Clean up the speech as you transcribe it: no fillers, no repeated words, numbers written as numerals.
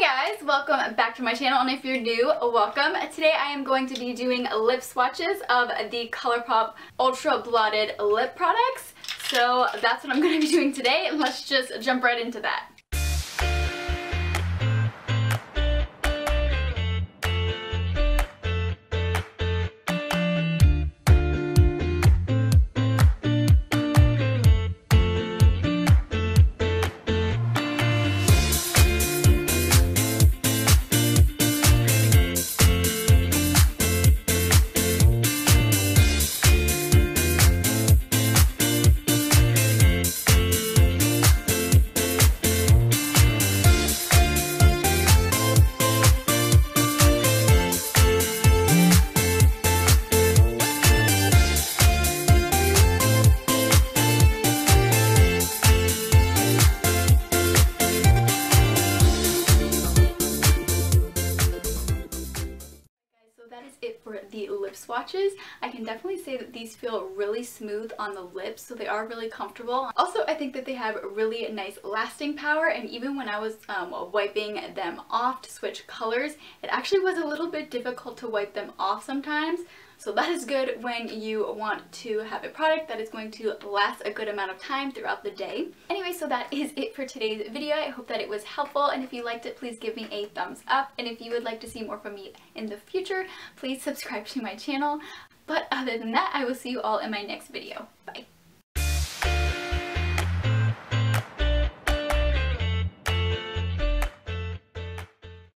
guys, welcome back to my channel, and if you're new, welcome. Today I am going to be doing lip swatches of the Colourpop Ultra Blotted lip products. So that's what I'm going to be doing today, and let's just jump right into that. That is it for the lip swatches. I can definitely say that these feel really smooth on the lips, so they are really comfortable. Also, I think that they have really nice lasting power, and even when I was wiping them off to switch colors, it actually was a little bit difficult to wipe them off sometimes. So that is good when you want to have a product that is going to last a good amount of time throughout the day. Anyway, so that is it for today's video. I hope that it was helpful, and if you liked it, please give me a thumbs up. And if you would like to see more from me in the future, please subscribe to my channel. But other than that, I will see you all in my next video. Bye!